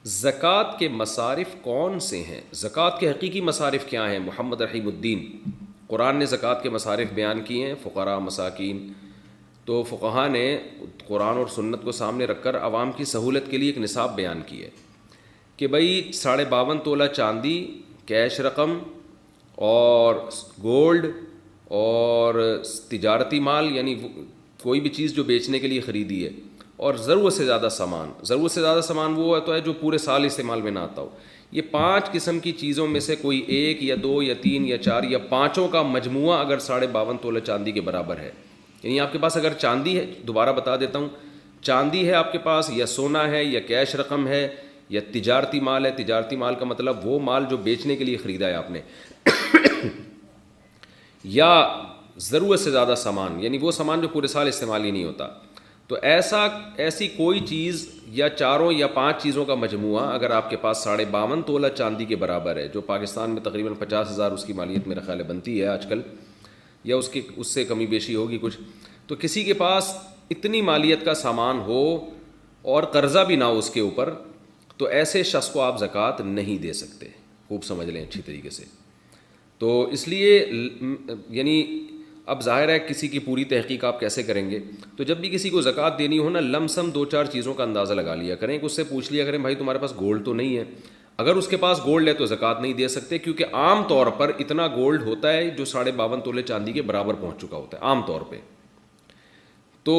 زکوٰۃ کے مصارف کون سے ہیں؟ زکوٰۃ کے حقیقی مصارف کیا ہیں؟ محمد رحیم الدین، قرآن نے زکوٰۃ کے مصارف بیان کیے ہیں، فقراء مساکین. تو فقہا نے قرآن اور سنت کو سامنے رکھ کر عوام کی سہولت کے لیے ایک نصاب بیان کی ہے کہ بھئی 52.5 تولہ چاندی، کیش رقم اور گولڈ اور تجارتی مال، یعنی کوئی بھی چیز جو بیچنے کے لیے خریدی ہے، اور ضرورت سے زیادہ سامان. ضرورت سے زیادہ سامان وہ ہوتا ہے جو پورے سال استعمال میں نہ آتا ہو. یہ 5 قسم کی چیزوں میں سے کوئی 1 یا 2 یا 3 یا 4 یا 5 کا مجموعہ اگر 52.5 تولہ چاندی کے برابر ہے، یعنی آپ کے پاس اگر چاندی ہے، دوبارہ بتا دیتا ہوں، چاندی ہے آپ کے پاس، یا سونا ہے، یا کیش رقم ہے، یا تجارتی مال ہے. تجارتی مال کا مطلب وہ مال جو بیچنے کے لیے خریدا ہے آپ نے، یا ضرورت سے زیادہ سامان، یعنی وہ سامان جو پورے سال استعمال ہی نہیں ہوتا. تو ایسی کوئی چیز یا 4 یا 5 چیزوں کا مجموعہ اگر آپ کے پاس 52.5 تولہ چاندی کے برابر ہے، جو پاکستان میں تقریباً 50,000 اس کی مالیت میرا خیال ہے بنتی ہے آج کل، یا اس سے کمی بیشی ہوگی کچھ. تو کسی کے پاس اتنی مالیت کا سامان ہو اور قرضہ بھی نہ ہو اس کے اوپر، تو ایسے شخص کو آپ زکوٰۃ نہیں دے سکتے. خوب سمجھ لیں اچھی طریقے سے. تو اس لیے یعنی اب ظاہر ہے کسی کی پوری تحقیق آپ کیسے کریں گے. تو جب بھی کسی کو زکوٰۃ دینی ہو نا، لم سم 2-4 چیزوں کا اندازہ لگا لیا کریں. کہ اس سے پوچھ لیا کریں بھائی تمہارے پاس گولڈ تو نہیں ہے؟ اگر اس کے پاس گولڈ ہے تو زکوٰۃ نہیں دے سکتے، کیونکہ عام طور پر اتنا گولڈ ہوتا ہے جو 52.5 تولے چاندی کے برابر پہنچ چکا ہوتا ہے عام طور پہ. تو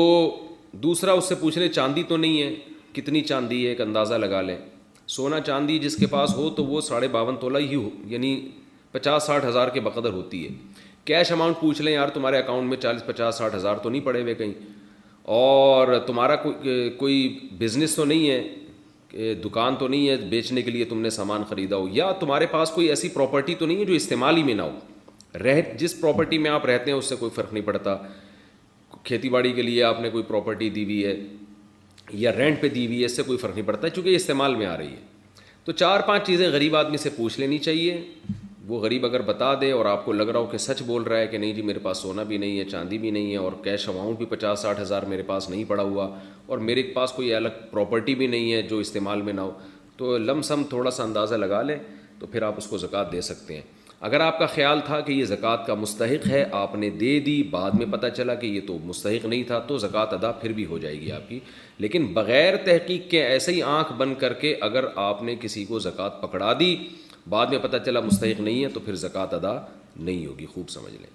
دوسرا اس سے پوچھ لیں چاندی تو نہیں ہے، کتنی چاندی ہے ایک اندازہ لگا لیں. سونا چاندی جس کے پاس ہو تو وہ 52.5 تولہ ہی ہو، یعنی 50-60 ہزار کے بقدر ہوتی ہے. کیش اماؤنٹ پوچھ لیں، یار تمہارے اکاؤنٹ میں 40-50-60 ہزار تو نہیں پڑے ہوئے کہیں، اور تمہارا کوئی بزنس تو نہیں ہے، دکان تو نہیں ہے بیچنے کے لیے تم نے سامان خریدا ہو، یا تمہارے پاس کوئی ایسی پراپرٹی تو نہیں ہے جو استعمال ہی میں نہ ہو. جس پراپرٹی میں آپ رہتے ہیں اس سے کوئی فرق نہیں پڑتا. کھیتی باڑی کے لیے آپ نے کوئی پراپرٹی دی ہوئی ہے یا رینٹ پہ دی ہوئی ہے، اس سے کوئی فرق نہیں پڑتا چونکہ یہ استعمال میں آ رہی ہے. تو 4-5 چیزیں غریب آدمی سے پوچھ لینی چاہیے. وہ غریب اگر بتا دے اور آپ کو لگ رہا ہو کہ سچ بول رہا ہے کہ نہیں جی میرے پاس سونا بھی نہیں ہے، چاندی بھی نہیں ہے، اور کیش اماؤنٹ بھی 50-60 ہزار میرے پاس نہیں پڑا ہوا، اور میرے پاس کوئی الگ پراپرٹی بھی نہیں ہے جو استعمال میں نہ ہو، تو لم سم تھوڑا سا اندازہ لگا لیں تو پھر آپ اس کو زکوٰۃ دے سکتے ہیں. اگر آپ کا خیال تھا کہ یہ زکوٰۃ کا مستحق ہے، آپ نے دے دی، بعد میں پتہ چلا کہ یہ تو مستحق نہیں تھا، تو زکوٰۃ ادا پھر بھی ہو جائے گی آپ کی. لیکن بغیر تحقیق کے ایسے ہی آنکھ بند کر کے اگر آپ نے کسی کو زکوٰۃ پکڑا دی، بعد میں پتہ چلا مستحق نہیں ہے، تو پھر زکوٰۃ ادا نہیں ہوگی. خوب سمجھ لیں.